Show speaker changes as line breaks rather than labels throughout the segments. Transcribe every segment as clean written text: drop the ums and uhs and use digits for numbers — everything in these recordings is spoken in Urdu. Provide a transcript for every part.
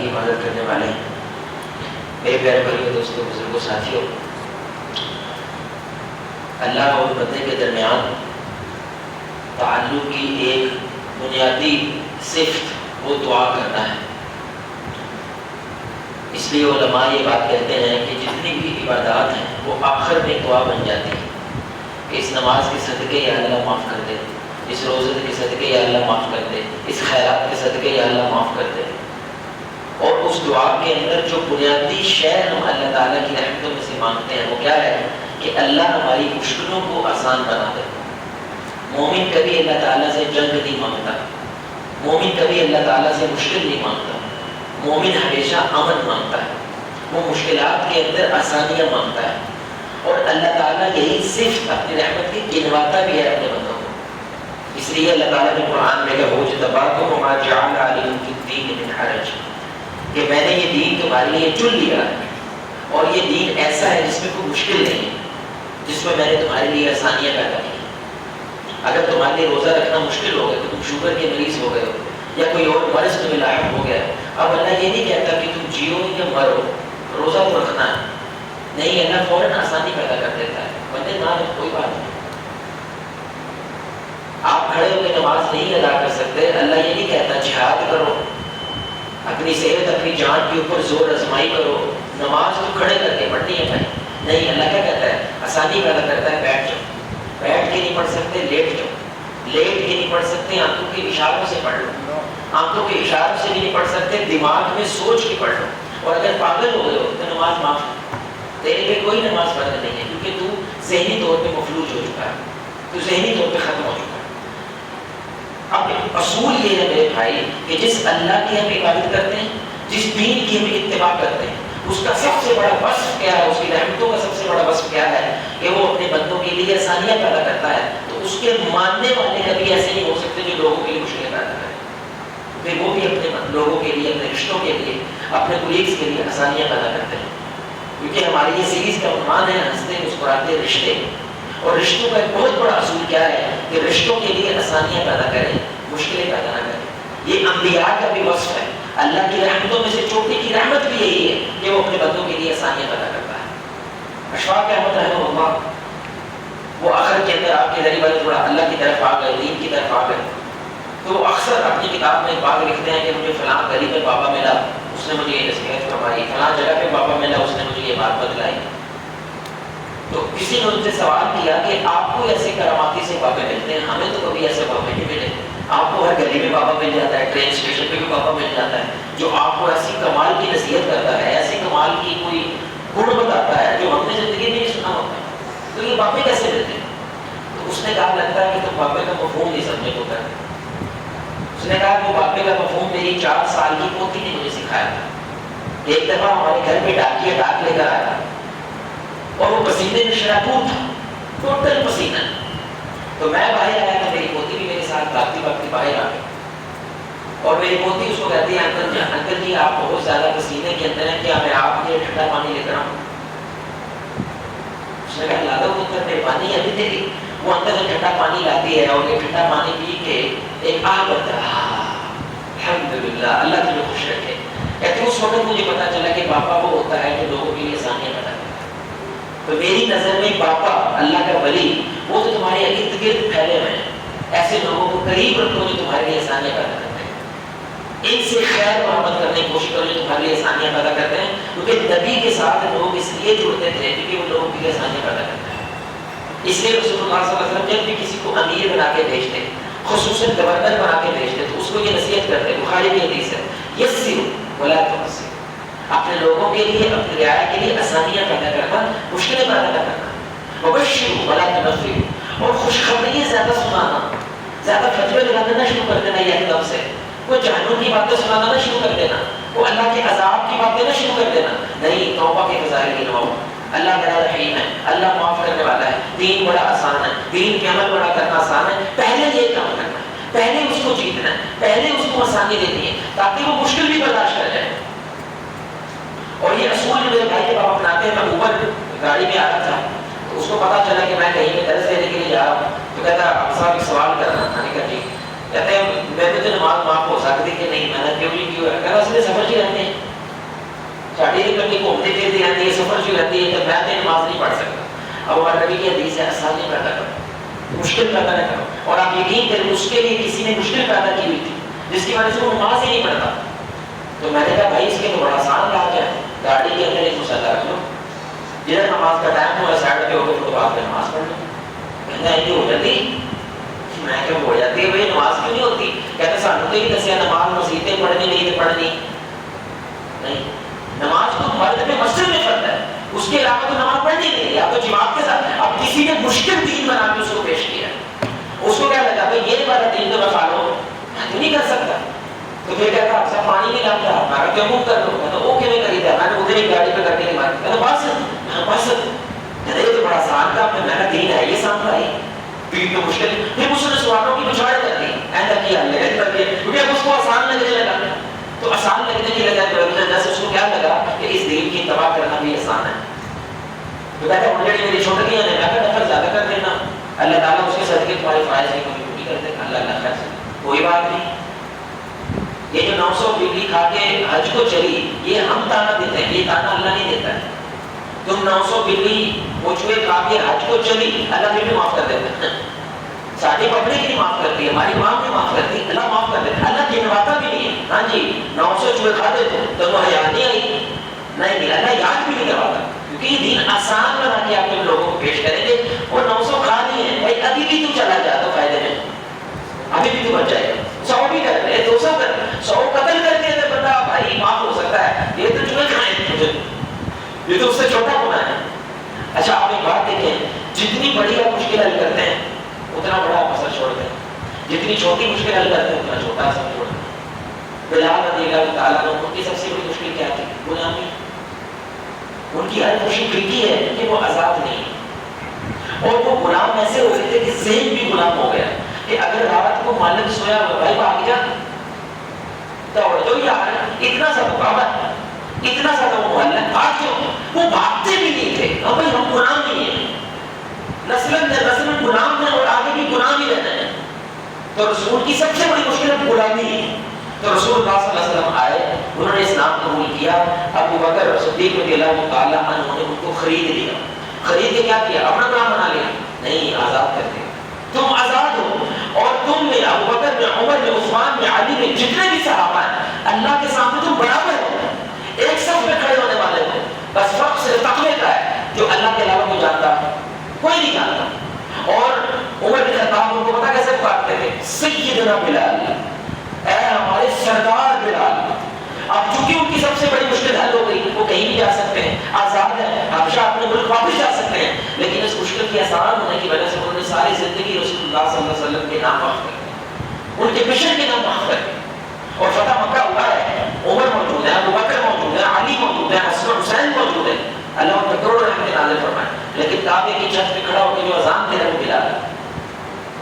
کی عبادت کرنے والے ہیں۔ میرے پیارے بھائیوں، دوستوں، بزرگوں، ساتھیوں، اللہ اور بندے کے درمیان تعلق کی ایک بنیادی صفت وہ دعا کرنا ہے۔ اس لیے علماء یہ بات کہتے ہیں کہ جتنی بھی عبادات ہیں وہ آخر میں دعا بن جاتی ہے کہ اس نماز کے صدقے یا اللہ معاف کر دے، اس روزے کے صدقے یا اللہ معاف کر دے، اس خیرات کے صدقے یا اللہ معاف کر دے۔ اور اس دعا کے اندر جو بنیادی شے ہم اللہ تعالیٰ کی رحمتوں میں سے مانگتے ہیں وہ کیا ہے کہ اللہ ہماری مشکلوں کو آسان بنا دے۔ مومن کبھی اللہ تعالیٰ سے جنگ نہیں مانگتا، مومن کبھی اللہ تعالیٰ سے مشکل نہیں مانگتا، مومن ہمیشہ امن مانگتا ہے، وہ مشکلات کے اندر آسانیاں مانگتا ہے، اور اللہ تعالیٰ یہی صرف اپنی رحمت کی گنواتا بھی ہے اپنے بندوں کو۔ اس لیے اللہ تعالیٰ نے قرآن میں کہا اجتباکم وما جعل علیکم فی الدین من حرج، کہ میں نے یہ دین تمہارے لیے چن لیا ہے، اور یہ دین ایسا ہے جس میں کوئی مشکل نہیں ہے، جس میں نے تمہارے لیے آسانیاں پیدا کی۔ اگر تمہارے لیے روزہ رکھنا مشکل ہو گیا کہ تم شوگر کے مریض ہو گئے ہو یا کوئی اور مرض تمہیں لاحق ہو گیا، اب اللہ یہ نہیں کہتا کہ تم جیو یا مرو، روزہ تو رکھنا ہے، نہیں، اللہ فوراً آسانی پیدا کر دیتا ہے، بندے نہ رکھ کوئی بات نہیں۔ آپ کھڑے ہو کے نماز نہیں ادا کر سکتے، اللہ یہ نہیں کہتا جہاد کرو، اپنی صحت اپنی جان کے اوپر زور آزمائی کرو، نماز تو کھڑے کر کے پڑھنی ہے بھائی، نہیں، اللہ کیا کہتا ہے آسانی پیدا کرتا ہے، بیٹھ جاؤ، بیٹھ کے نہیں پڑھ سکتے لیٹ جاؤ، لیٹ کے نہیں پڑھ سکتے آنکھوں کے اشاروں سے پڑھ لو، آنکھوں کے اشاروں سے بھی نہیں پڑھ سکتے دماغ میں سوچ کے پڑھ لو، اور اگر پاگل ہو گئے ہو تو نماز معاف ہے، تیرے پہ کوئی نماز فرض نہیں ہے، کیونکہ تو ذہنی طور پہ مفلوج ہو چکا ہے، تو ذہنی طور پہ ختم ہو چکا ہے۔ اب اصول یہ ہے میرے بھائی کہ جس اللہ کی ہم عبادت کرتے ہیں، جس دین کی ہم اتباع کرتے ہیں، اس کا سب سے بڑا وصف کیا ہے، اس کی رحمتوں کا سب سے بڑا وصف کیا ہے کہ وہ اپنے بندوں کے لیے آسانیاں پیدا کرتا ہے، تو اس کے ماننے والے کبھی ایسے نہیں ہو سکتے جو لوگوں کے لیے مشکلیں پیدا کریں، پھر وہ بھی اپنے لوگوں کے لیے، اپنے رشتوں کے لیے، اپنے کولیگز کے لیے آسانیاں پیدا کرتے ہیں۔ کیونکہ ہماری یہ سیریز کا عنوان ہے ہنستے مسکراتے رشتے، اور رشتوں کا ایک بہت بڑا اصول کیا ہے کہ رشتوں کے لیے آسانیاں پیدا کریں، مشکلیں پیدا نہ کریں۔ یہ انبیاء کا بھی وصف ہے، اللہ کی رحمتوں میں سے چوٹی کی رحمت بھی یہی ہے کہ وہ اپنے بندوں کے لیے آسانیاں پیدا کرتا ہے۔ اشفاق احمد رحمہ اللہ وہ آخر کے اندر آپ کے ذریعے تھوڑا اللہ کی طرف آ گئے، دین کی طرف آ گئے، تو وہ اکثر اپنی کتاب میں ایک بات لکھتے ہیں کہ مجھے فلاں گلی میں بابا ملا، اس نے مجھے یہ نصیحت فرمائی، فلاں جگہ پہ بابا ملا، اس نے مجھے یہ بات بتلائی۔ تو کسی نے ان سے سوال کیا کہ آپ کو ایسے کراماتی سے بابے ملتے ہیں، ہمیں تو کبھی ایسے بابے نہیں ملے، آپ کو ہر گلی میں بابا مل جاتا ہے، ٹرین اسٹیشن پہ بھی بابا مل جاتا ہے جو آپ کو ایسی کمال کی نصیحت کرتا ہے، ایسی کمال کی کوئی گن بتاتا ہے جو ہم نے زندگی میں نہیں سنا ہوتا ہے، تو یہ بابے کیسے ملتے ہیں؟ تو اس نے کہا لگتا ہے کہ تم بابے کا مفہوم نہیں سمجھے ہوتا ہے۔ اس نے کہا وہ بابے کا مفہوم میری 4 سال کی پوتی نے مجھے سکھایا تھا۔ ایک دفعہ ہمارے گھر پہ ڈاکیا ڈاک لے کر آیا اور وہ پسینے میں شراکور تھا، ٹوٹل پسینہ، تو میں باہر آیا تھا، میری پوتی بھی میرے ساتھ بھاگتی بھاگتی باہر آ گئی، اور میری پوتی اس کو کہتی ہے انکل جی آپ بہت زیادہ پسینے کے اندر ہیں، کیا میں آپ کے لیے ٹھنڈا پانی لے کر آؤں؟ اس نے کہا لا دو پتر، میں پانی ابھی دے گی۔ وہ اندر سے ٹھنڈا پانی لاتی ہے اور یہ ٹھنڈا پانی پی کے ایک آگ بنتا ہے، الحمدللہ اللہ تمہیں خوش رکھے۔ کہتے اس وقت مجھے پتا چلا کہ باپا وہ ہوتا ہے جو لوگوں کے لیے آسانیاں پیدا کرتا ہے۔ تو میری نظر میں باپا، اللہ کا ولی، وہ تو تمہارے ارد گرد پھیلے ہوئے ہیں، ایسے لوگوں کو قریب رکھو جو تمہارے لیے آسانیاں پیدا کرتے ہیں، ان سے خیر محبت کرنے کی کوشش کرو جو تمہارے لیے آسانیاں پیدا کرتے ہیں، کیونکہ نبی کے ساتھ لوگ اس لیے جڑتے تھے کیونکہ وہ لوگوں کے لیے آسانیاں پیدا کرتے ہیں۔ اس لیے رسول اللہ صلی اللہ علیہ وسلم جب بھی کسی کو امیر بنا کے بھیجتے، خصوصاً گورنر بنا کے بھیجتے، تو اس کو یہ نصیحت کرتے، بخاری کی حدیث ہے، یسروا ولا تعسروا، اپنے لوگوں کے لیے، اپنی رعایا کے لیے آسانیاں پیدا کرنا، مشکلیں پیدا نہ کرنا، وبشروا ولا تنفروا، اور خوشخبریاں زیادہ سنانا، زیادہ فتوے لگانا نہ شروع کر دینا ایک دم سے، کوئی جہنم کی باتیں سنانا نہ شروع کر دینا، وہ اللہ کے عذاب کی باتیں نہ شروع کر دینا، نہیں، توبہ کے فضائل گنواؤ، اللہ بڑا رحیم ہے، اللہ معاف کرنے والا ہے، دین بڑا آسان ہے، دین کے عمل بڑا کرنا آسان ہے، پہلے یہ کام کرنا ہے، پہلے اس کو جیتنا ہے، پہلے اس کو آسانی دینی ہے تاکہ وہ مشکل بھی برداشت کر جائے۔ اور یہ اصول جو میرے بھائی کے باپ اپناتے ہیں، میں اوپر گاڑی میں آ رہا تھا تو اس کو پتا چلا کہ میں کہیں پہ درس دینے کے لیے جا رہا ہوں، تو کہتا آپ صاحب ایک سوال کرنا، میں نے کہا جی، کہتے ہیں میں تو نماز معاف ہو سکتی کہ نہیں، میں نے کیوں نہیں کیوں ہے، کہا اس لیے سمجھ ہی رہتے ہیں کہیں گھومتی پھرتی رہتی ہے، سفر جو رہتی ہے، تو میں نماز نہیں پڑھ سکتا. اب ہمارے نبی کی حدیث ہے آسان نہیں پیدا کرو، مشکل پیدا نہ کرو. اور آپ یقین کریں اس کے لیے کسی نے مشکل پیدا کی ہوئی تھی جس کی وجہ سے وہ نماز ہی نہیں پڑھتا. تو میں نے کہا بھائی اس کے تو بڑا آسان علاج ہے، گاڑی کے اندر ایک مسئلہ رکھ لو، جدھر نماز کا ٹائم ہوا سائڈ پہ ہو کے فٹ پاتھ پہ نماز پڑھ لو. کہنا ہے ہو جاتی. میں کہ ہو جاتی ہے بھائی، نماز کیوں نہیں ہوتی؟ کہتے سانو تو ہی دسیا نماز مسجدیں پڑھنی نہیں تو پڑھنی نہیں. نماز تو مرد میں مسجد میں پڑھتا ہے، اس کے علاوہ تو نماز پڑھنی نہیں ہے. آپ تو جماعت کے ساتھ اب کسی نے مشکل دین بنا کے اس کو پیش کیا، اس کو کیا لگا بھائی یہ والا دین تو میں فالو میں تو نہیں کر سکتا. تو پھر کہتا آپ سب پانی نہیں لاتا، میں کہتا ہوں کر لو. کہتا وہ کیوں کری تھا؟ میں نے ادھر ہی گاڑی پہ کرنے کی ماری. کہتا بس کہتا یہ تو بڑا آسان کام ہے. میں نے دین ہے یہ سامنے آئی پیٹ تو مشکل. پھر اس نے سوالوں کی بچھاڑ کر دی، ایسا کیا ایسا کیا، کیونکہ اب اس کو آسان لگنے لگا. تو آسان لگنے کی لگا جیسے اس کو کیا لگا کہ اس دین کی تباہ کرنا بھی آسان ہے. تو کہتا ہے میری چھوٹیاں نے میں کہا نفل زیادہ کر دینا، اللہ تعالیٰ اس کے صدقے تمہاری فرائض کی کمی پوری کر دے. اللہ اللہ خیر سے کوئی بات نہیں. یہ جو 900 بلی کھا کے حج کو چلی، یہ ہم تانا دیتے ہیں، یہ تانا اللہ نہیں دیتا ہے. تم 900 بلی پوچھوے کھا کے حج کو چلی، اللہ پھر بھی معاف کر دیتا ہے. ساڑھی پکڑے کی نہیں معاف کرتی، ہماری ماں بھی معاف کرتی، اللہ معاف کر دیتا. اللہ گنواتا بھی نہیں ہے. ہاں جی 900 چوہے کھا دیتے تو وہ یاد نہیں آئی؟ نہیں، اللہ یاد بھی نہیں کرواتا، کیونکہ یہ دین آسان بنا کے آپ لوگوں کو پیش کریں گے. وہ 900 کھا نہیں ہے بھائی، ابھی بھی تو چلا جاتا فائدے میں، ابھی بھی تو بچ جائے گا. 100 بھی کر لے، 200 کر لے، 100 قتل کر کے تو بندہ بھائی معاف ہو سکتا ہے. یہ تو چوہے کھائیں، یہ تو اس سے چھوٹا گناہ ہے. اچھا آپ ایک بات دیکھیں، جتنی بڑی آپ مشکل حل کرتے ہیں اتنا بڑا آپ اثر چھوڑتے ہیں، جتنی چھوٹی مشکل حل کرتے ہیں اتنا چھوٹا اثر چھوڑتے ہیں. بلال رضی اللہ تعالیٰ عنہ کی سب سے بڑی مشکل کیا تھی؟ غلامی. ان کی ہر خوشی فکری ہے کہ وہ آزاد نہیں، اور وہ غلام ایسے ہو گئے تھے کہ ذہن بھی غلام ہو گیا کہ اگر رات کو مالک سویا ہوا بھائی بھاگ جا دوڑ جو یار اتنا سا مقابلہ، اتنا سا وہ محلہ بھاگ جو. وہ بھاگتے بھی نہیں تھے. اب بھائی ہم غلام نہیں ہیں، نسل غلام ہیں اور آگے بھی غلام ہی رہنا ہے. تو رسول کی سب سے بڑی مشکل ہے غلامی ہے. تو رسول اللہ صلی اللہ علیہ وسلم آئے، انہوں نے اسلام قبول کیا. ابو بکر صدیق رضی اللہ تعالیٰ عنہ نے ان کو خرید لیا. خرید کے کیا کیا؟ اپنا غلام بنا لیا؟ نہیں، آزاد کر دیا. تم آزاد ہو، اور تم میں ابو بکر میں، عمر میں، عثمان میں، علی میں، جتنے بھی صحابہ ہیں اللہ کے سامنے تم برابر ہو، ایک صف میں کھڑے ہونے والے ہو. بس فرق صرف تقوی کا ہے، جو اللہ کے علاوہ کوئی جانتا کوئی نہیں جانتا. اور عمر بن خطاب ان کو پتا کیسے پکارتے تھے؟ سیدنا بلال، اے ہمارے سردار بلال. اب چونکہ ان کی سب سے بڑی مشکل حل ہو گئی، وہ کہیں بھی جا سکتے ہیں، آزاد ہیں، حبشہ اپنے ملک واپس جا سکتے ہیں. لیکن اس مشکل کی آسان ہونے کی وجہ سے انہوں نے ساری زندگی رسول اللہ صلی اللہ علیہ وسلم کے نام وقف کر دیا، ان کے مشن کے نام وقف کر دیا. اور فتح مکہ ہوا ہے، عمر موجود ہے، ابو بکر موجود ہے، علی موجود ہے، حسن حسین موجود ہے، اللہ ان پر کروڑوں رحمتیں نازل فرمائے. لیکن کعبے کی چھت پہ کھڑا ہو کے جو اذان دے رہا ہے وہ بلال ہے.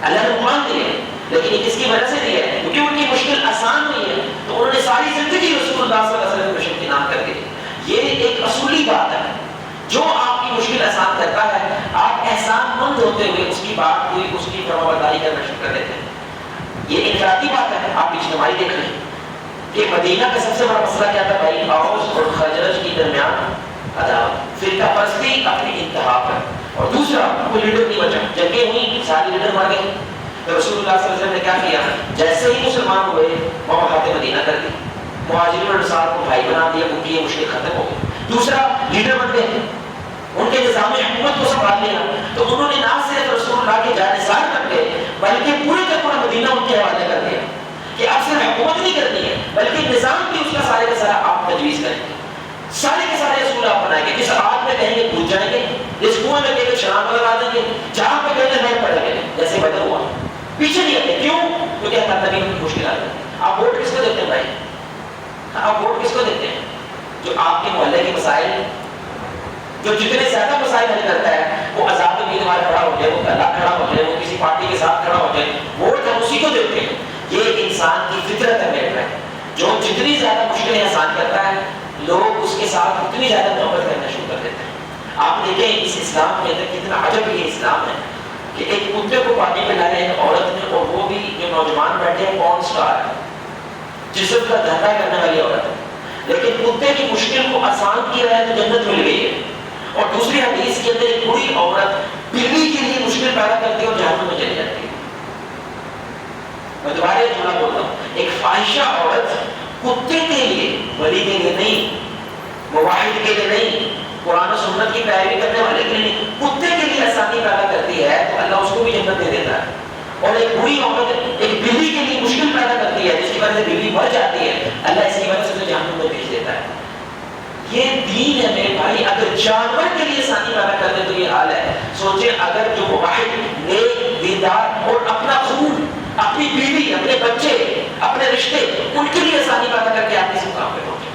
اللہ نے قرآن دیا ہے، لیکن یہ کس کی وجہ سے دیا ہے؟ کیونکہ ان کی مشکل آسان ہوئی ہے، تو انہوں نے ساری زندگی رسول اللہ صلی اللہ علیہ وسلم کے مشن کے نام کر دی. یہ ایک اصولی بات ہے، جو آپ کی مشکل آسان کرتا ہے آپ احسان مند ہوتے ہوئے اس کی بات کوئی اس کی فرمانبرداری کرنا شروع کر دیتے ہیں. یہ انفرادی بات ہے. آپ اجتماعی دیکھ لیں کہ مدینہ کا سب سے بڑا مسئلہ کیا تھا بھائی؟ اوس اور خزرج کے درمیان عداوت، فرقہ پرستی اپنی انتہا پر. اور دوسرا کوئی لیڈر نہیں بچا، جنگیں ہوئی سارے لیڈر مر گئے. تو رسول اللہ صلی اللہ علیہ وسلم نے کیا کیا؟ جیسے ہی مسلمان ہوئے مواقعات مدینہ کر دی، مہاجرین اور انصار کو بھائی بنا دیا، ان کی یہ مشکل ختم ہو گئی. دوسرا لیڈر بن گئے، ان کے نظام حکومت کو سنبھال لیا. تو انہوں نے نہ صرف رسول اللہ کے جانثار بن گئے بلکہ پورے کا پورا مدینہ ان کے حوالے کر دیا کہ اب صرف حکومت نہیں کرنی ہے بلکہ نظام بھی اس کا سارے کا سارا آپ تجویز کریں گے، سارے کے سارے اصول آپ بنائیں گے. جس آگ میں کہیں گے کود جائیں گے، جس کنویں میں کہیں گے چھلانگ لگا دیں گے، جہاں پہ کہیں گے نہیں پڑیں گے. جیسے بدر ہوا، پیچھے نہیں ہٹے. کیوں؟ کیونکہ اللہ تعالیٰ کی مشکل آتی ہے. آپ ووٹ کس کو دیتے ہیں بھائی؟ آپ ووٹ کس کو دیتے ہیں؟ جو آپ کے محلے کے مسائل، جو جتنے زیادہ مسائل حل کرتا ہے، وہ عذاب امیدوار کھڑا ہو جائے، وہ اللہ کھڑا ہو جائے، وہ کسی پارٹی کے ساتھ کھڑا ہو جائے، ووٹ ہم اسی کو دیتے ہیں. یہ انسان کی فطرت ہے میرے میں. جو جتنی زیادہ مشکلیں آسان کرتا ہے لوگ اس کے ساتھ اتنی زیادہ محبت کرنا شروع کر دیتے ہیں. آپ دیکھیں اس اسلام کے اندر کتنا عجب یہ اسلام ہے کہ ایک کتے کو پانی پلایا ایک عورت نے، اور وہ بھی جو نوجوان بیٹھے ہیں پورن سٹار، جسم کا دھندا کرنے والی عورت ہے. لیکن کتے کی مشکل کو آسان کیا ہے تو جنت مل گئی ہے. اور دوسری حدیث کے اندر ایک بری عورت بلی کے لیے مشکل پیدا کرتی ہے اور جہنم میں چلی جاتی ہے. میں دوبارہ جملہ بولتا ہوں, ایک فاحشہ عورت کتے کے لیے, ولی کے لیے نہیں, موحد کے لیے نہیں, قرآن و سنت کی پیروی کرنے والے کے لیے نہیں, کتے کے لیے آسانی پیدا کرتی ہے تو اللہ اس کو بھی جنت دے دیتا ہے. اور ایک بری عورت ایک بلی کے لیے مشکل پیدا کرتی ہے جس کی وجہ سے بلی مر جاتی ہے, اللہ اس کی وجہ سے جہنم میں بھیج دیتا ہے. یہ دین ہے میرے بھائی. اگر جانور کے لیے آسانی پیدا کر دے تو یہ حال ہے. سوچیں اگر جو موحد, نیک, دیندار اور اپنا خون, اپنی بیوی, اپنے بچے, اپنے رشتے, ان کے لیے آسانی پیدا کر کے آپ کسی مقام پہ پہنچے.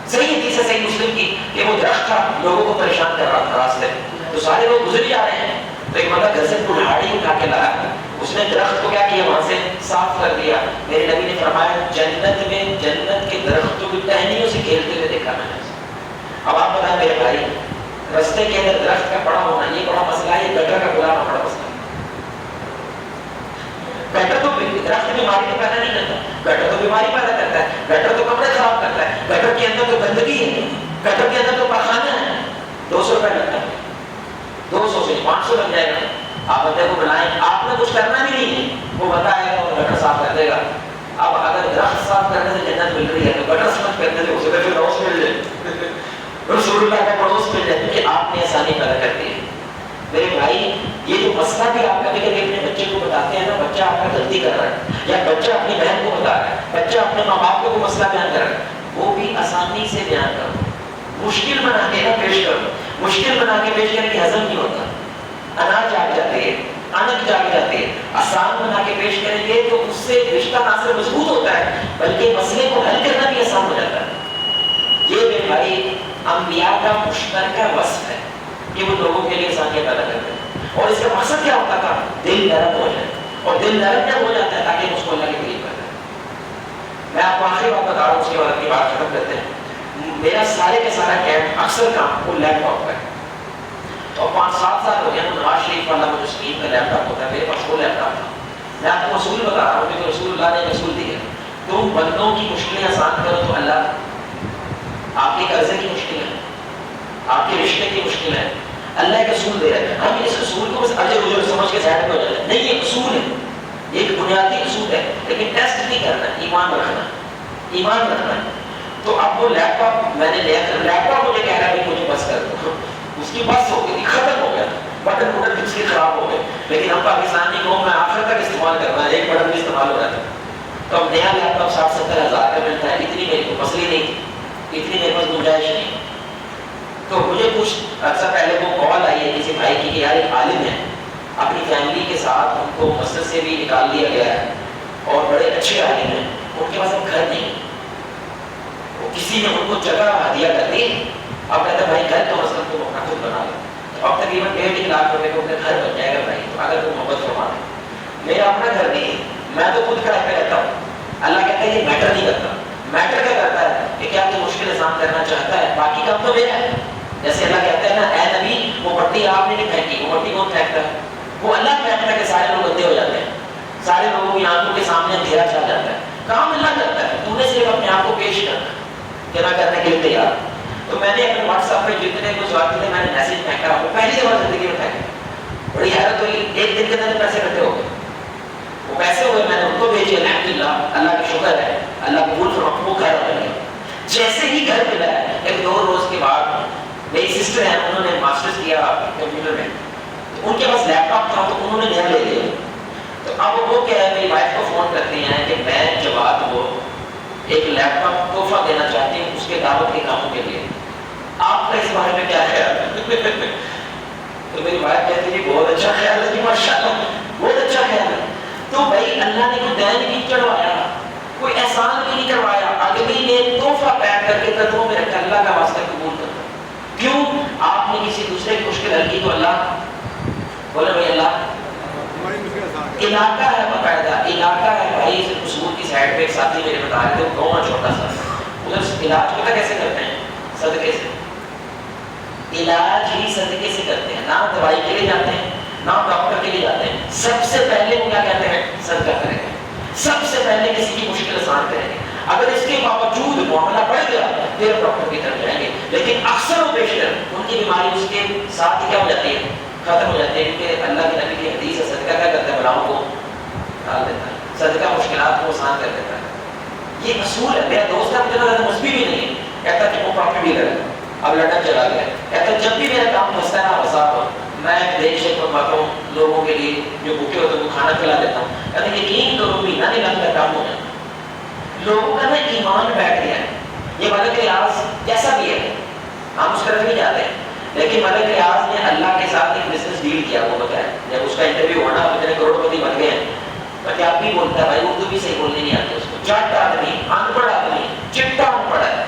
صحیح حدیث ہے صحیح مسلم کی کہ وہ درخت تھا, لوگوں کو پریشان کر رہا تھا راستے, تو سارے لوگ گزر جا رہے ہیں, تو ایک بندہ گھر سے کلہاڑی اٹھا کے لایا, اس نے درخت کو کیا کیا, وہاں سے صاف کر دیا. میرے نبی نے فرمایا جنت میں جنت کے درختوں کی ٹہنیوں سے کھیلتے ہوئے دیکھا میں نے. اب آپ بتائیں میرے بھائی, رستے کے اندر درخت کا پڑا ہونا یہ بڑا مسئلہ ہے, یہ گٹر کا گزارنا بڑا مسئلہ ہے. گٹر تو درخت بیماری تو پیدا نہیں کرتا, گٹر تو بیماری پیدا کرتا ہے, گٹر تو کپڑے خراب کرتا ہے, گٹر کے اندر تو گندگی ہے, گٹر کے اندر تو پخانا ہے. 200 روپے لگتا ہے, 200 سے 500 لگ جائے گا. آپ بندے کو بلائیں, آپ نے کچھ کرنا بھی نہیں ہے, وہ بتائے گا اور گٹر صاف کر دے گا. اب اگر درخت صاف کرنے سے جنت مل رہی ہے تو گٹر صاف کرنے سے اسے پھر پڑوس مل جائے, رسول اللہ کا پڑوس مل جائے, کیونکہ آپ نے آسانی پیدا کر دی ہے. میرے بھائی یہ جو مسئلہ بھی آپ کبھی کبھی اپنے بچے کو بتاتے ہیں نا, بچہ آپ کا غلطی کر رہا ہے, یا بچہ اپنی بہن کو بتا رہا ہے, بچہ اپنے ماں باپ کو مسئلہ بیان کر رہا ہے, وہ بھی آسانی سے بیان کرو. مشکل بنا کے نہ پیش کرو, مشکل بنا کے پیش کرنے کی ہضم نہیں ہوتا, اناج جاگ جاتے ہیں, انک جاگ جاتے ہیں. آسان بنا کے پیش کریں گے تو اس سے رشتہ نہ صرف مضبوط ہوتا ہے بلکہ مسئلے کو حل کرنا بھی آسان ہو جاتا ہے. یہ میرے بھائی انبیاء کا مشترکہ وصف ہے کہ وہ لوگوں کے لیے آسانیاں پیدا کرتے ہیں. اور اس کا مقصد کیا ہوتا تھا, دل نرم ہو جائے, اور دل نرم جب ہو جاتا ہے تاکہ اس کو اللہ کے قریب کر دیں. میں آپ کو آخری بات بتا رہا ہوں, اس کے بعد اپنی بات ختم کرتے ہیں. میرا سارے کا سارا کیمپ اکثر کام وہ لیپ ٹاپ کا ہے, اور 5-7 سال ہو گیا نواز شریف والا وہ جو اسکیم کا لیپ ٹاپ ہوتا ہے, میرے پاس وہ لیپ ٹاپ تھا. میں آپ کو اصول بتا رہا ہوں کہ رسول اللہ نے اصول دی ہے, تم بندوں کی مشکلیں آسان کرو تو اللہ آپ کے قرضے کی مشکل ہے, آپ کے رشتے کی مشکل ہے, اللہ ایک اصول دے رہا ہے. ہم اس اصول کو بس اجر اجر سمجھ کے سائڈ میں ہو جاتے ہیں. نہیں, یہ اصول ہے, یہ ایک بنیادی اصول ہے, لیکن ٹیسٹ نہیں کرنا, ایمان رکھنا, ایمان رکھنا. تو اب وہ لیپ ٹاپ میں نے لیا, لیپ ٹاپ مجھے کہہ رہا ہے مجھے بس کر دو, اس کی بس ہو گئی, ختم ہو گیا, بٹن بٹن اس کے خراب ہو گئے. لیکن ہم پاکستانی قوم میں آخر تک استعمال کرنا ہے, ایک بٹن بھی استعمال ہو رہا ہے. تو اب نیا لیپ ٹاپ 60-70 ہزار کا ملتا ہے, اتنی میری کو مسئلہ نہیں تھی, اتنی میرے پاس گنجائش نہیں. تو مجھے کچھ عرصہ پہلے وہ کال آئی ہے کسی بھائی کی کہ یار ایک عالم ہے, اپنی فیملی کے ساتھ ان کو مسجد سے بھی نکال دیا گیا ہے, اور بڑے اچھے عالم ہیں, ان کے پاس اب گھر نہیں, وہ کسی نے ان کو جگہ ہدیہ کر دی. اب کہتا ہے بھائی گھر تو مثلا تم اپنا خود بنا لو, تو اب تقریباً 1.5 لاکھ روپے کا ان کا گھر بن جائے گا بھائی, تو اگر تم محبت فرما دیں. میرا اپنا گھر نہیں ہے, میں تو خود کرائے پہ رہتا ہوں. اللہ کہتا ہے یہ میٹر نہیں کرتا, میٹر کیا کرتا ہے کہ کیا تو مشکل آسان کرنا چاہتا ہے, باقی کام تو میرا ہے. جیسے اللہ کہتا ہے نا, اے نبی وہ مٹی آپ نے نہیں پھینکی, وہ مٹی کون پھینکتا ہے, وہ اللہ پھینکتا ہے کہ سارے لوگ گندے ہو جاتے ہیں, سارے لوگوں کی آنکھوں کے سامنے اندھیرا چھا جاتا ہے. کام اللہ کرتا ہے, تو نے صرف اپنے آپ کو پیش کرنا کہ نہ کرنے کے لیے تیار. تو میں نے اپنے واٹس ایپ پہ جتنے کچھ بات تھے میں نے میسج پھینکا, وہ پہلی دفعہ زندگی میں پھینکا. بڑی حیرت ہوئی, ایک دن کے اندر پیسے اکٹھے ہو گئے. وہ پیسے ہوئے, میں نے ان کو بھیجے, الحمدللہ اللہ کا شکر ہے, اللہ قبول فرما. وہ گھر مل گیا. جیسے ہی گھر ملا ہے, 1-2 روز کے بعد میری سسٹر ہیں, انہوں نے ماسٹرز کیا کمپیوٹر میں, ان کے پاس لیپ ٹاپ تھا تو انہوں نے نیا لے لیا. تو اب وہ کیا ہے, میری وائف کو فون کرتے ہیں کہ میں جواد کو ایک لیپ ٹاپ تحفہ دینا چاہتی ہوں اس کے دعوت کے کاموں کے لیے, آپ کا اس بارے میں کیا خیال ہے؟ تو میری وائف کہتی ہے بہت اچھا خیال ہے جی, ماشاءاللہ بہت اچھا خیال ہے. تو بھائی اللہ نے کوئی دین نہیں چڑھوایا, کوئی احسان بھی نہیں کروایا, اگلی نے تحفہ پیک کر کے قدموں میں رکھا, اللہ کا واسطہ قبول کرتا. کیوں؟ آپ نے کسی دوسرے کی مشکل حل کی تو اللہ بولے بھائی اللہ علاقہ ہے, باقاعدہ علاقہ ہے بھائی. اصول کی سائڈ پہ ایک ساتھی میرے بتا رہے تھے, گاؤں چھوٹا سا, ادھر علاج پتہ کیسے کرتے ہیں, صدقے سے. علاج ہی صدقے سے کرتے ہیں, نہ دوائی کے لیے جاتے ہیں نہ ڈاکٹر کے لیے جاتے ہیں. سب سے پہلے وہ کیا کہتے ہیں, صدقہ کریں گے. سب سے پہلے کسی کی مشکل آسان کریں گے. اگر اس کے باوجود معاملہ بڑھ گیا پھر ڈاکٹر کی طرف جائیں گے، لیکن اکثر و بیشتر ان کی بیماری اس کے ساتھ ہی کیا ہو جاتی ہے، ختم ہو جاتی ہے، کیونکہ اللہ کے نبی کی حدیث ہے صدقہ کیا کرتا ہے، بلاؤں کو ٹال دیتا ہے، صدقہ مشکلات کو آسان کر دیتا ہے۔ یہ اصول ہے۔ میرا دوست ہے مجھے زیادہ مثبت بھی نہیں ہے، کہتا کہ وہ پراپرٹی ڈیلر ہے، اب لندن چلا گیا، کہتا جب بھی میرا کام پھنستا ہے نا وساط میں دیش سے منگواتا ہوں لوگوں کے لیے جو بھوکے ہوتے ہیں وہ کھانا کھلا دیتا ہوں، کہتے یقین کرو مہینہ نہیں لگتا کام ہونا، لوگوں کا نا ایمان بیٹھ گیا ہے۔ یہ ملک ریاض جیسا بھی ہے ہم اس طرف نہیں جاتے ہیں، لیکن ملک ریاض نے اللہ کے ساتھ ایک بزنس ڈیل کیا، وہ بتایا جب اس کا انٹرویو ہوا نا اتنے کروڑ پتی بن گئے ہیں، پنجابی بولتا ہے بھائی، اردو بھی صحیح بولنے نہیں آتی اس کو، جٹ آدمی، ان پڑھ آدمی، چٹا ان پڑھ ہے،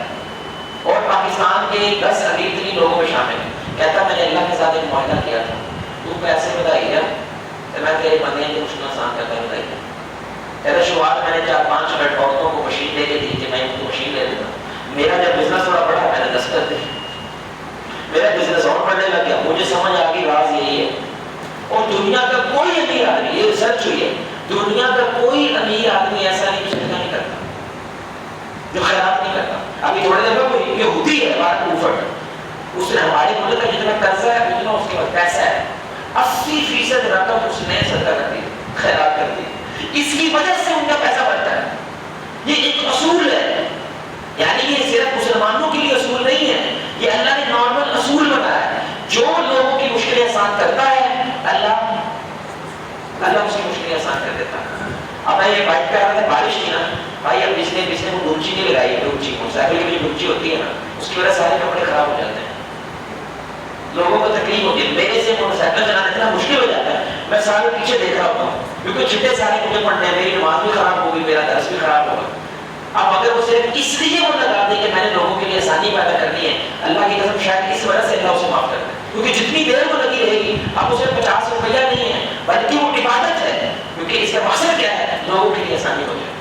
اور پاکستان کے 10 امیر ترین لوگوں میں شامل ہے۔ کہتا میں نے اللہ کے ساتھ ایک معاہدہ کیا تھا، تو پیسے بتائی گیا تو میں تیرے بندے کی مشکل آسان کرتا ہے، بتائی گیا تیرا شروعات میں نے 4-5 منٹ عورتوں کو مشین دے کے دی کہ میں ان کو مشین لے دیتا ہوں، میرا جب بزنس تھوڑا بڑا میں نے 10 کر دی، میرا بزنس اور بڑھنے لگ گیا، مجھے سمجھ آ گئی راز یہی ہے۔ اور دنیا کا کوئی امیر آدمی، یہ ریسرچ ہوئی ہے، دنیا کا کوئی امیر آدمی ایسا نہیں جو صدقہ نہیں کرتا، جو خیرات نہیں کرتا۔ ابھی تھوڑے دیر میں کوئی یہودی ہے وارن بفٹ، اس نے ہمارے ملک کا جتنا قرضہ ہے اتنا اس کے پاس پیسہ ہے، 80% رقم اس نے صدقہ کر دی، خیرات کر دی، اس کی وجہ سے ان کا پیسہ بڑھتا ہے۔ یہ ایک اصول ہے، یعنی یہ صرف مسلمانوں کے لیے اصول نہیں ہے، یہ اللہ نے نارمل اصول بنایا ہے۔ جو لوگوں کی مشکلیں آسان کرتا ہے اللہ اس کی مشکلیں آسان کر دیتا ہے۔ اب میں یہ بائک کر رہا تھا، بارش تھی نا بھائی، اب جس نے وہ ڈونچی نہیں لگائی ہے، ڈونچی موٹر سائیکل کی جو ڈونچی ہوتی ہے نا اس کی وجہ سے سارے کپڑے خراب ہو جاتے ہیں، لوگوں کو تکلیف ہوتی ہے۔ میرے سے موٹر سائیکل چلانا اتنا مشکل ہو جاتا ہے، میں سارے پیچھے دیکھ رہا ہوتا ہوں کیونکہ چھٹے سارے مجھے پڑھنے ہیں، میری نماز بھی خراب ہوگی، میرا درس بھی خراب ہوگا۔ اب اگر وہ صرف اس لیے وہ لگا دے کہ میں نے لوگوں کے لیے آسانی پیدا کرنی ہے، اللہ کی قسم شاید اس وجہ سے اللہ اسے معاف کرتا ہے، کیونکہ جتنی دیر وہ لگی رہے گی اب اسے 50 روپیہ نہیں ہے بلکہ وہ عبادت ہے، کیونکہ اس کا مقصد کیا ہے، لوگوں کے لیے آسانی ہو جائے،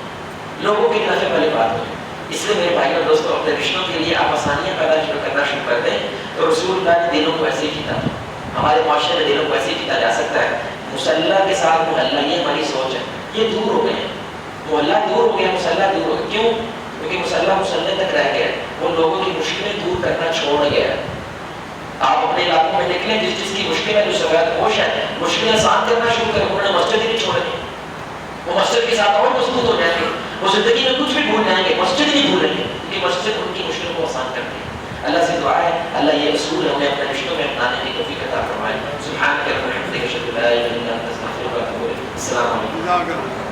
لوگوں کے نفع والی بات ہو جائے۔ اس لیے میرے بھائی اور دوستوں، اپنے رشتوں کے لیے آپ آسانیاں پیدا کرنا شروع کر دیں تو رسول اللہ نے دلوں کو ایسے ہی جیتا، ہمارے معاشرے میں دلوں کو ایسے ہی جیتا جا سکتا ہے۔ مسلح کے ساتھ محلہ، یہ ہماری سوچ ہے، یہ دور ہو گئے ہیں، محلہ دور ہو گیا، مسلح دور ہو گیا، کیوں؟ کیونکہ مسلح تک رہ گیا، وہ لوگوں کی مشکلیں دور کرنا چھوڑ گیا۔ آپ اپنے علاقوں میں نکلیں، جس کی مشکل ہے، جو سفید پوش ہے، مشکلیں آسان کرنا شروع کریں، انہوں نے مسجد ہی نہیں چھوڑے، وہ مسجد کے ساتھ اور مضبوط ہو جائیں گے، وہ زندگی میں کچھ بھی بھول جائیں گے، مسجد نہیں بھولیں گے، کیونکہ مسجد ان کی مشکل کو آسان کرتی ہے۔ اللہ سے دعا ہے اللہ یہ اصول ہمیں اپنے رشتوں میں اپنانے کی توفیق عطا فرمائے۔ سبحانک اللہم و بحمدک، اشہد ان لا الہ الا انت، استغفرک و اتوب الیک۔ السلام علیکم۔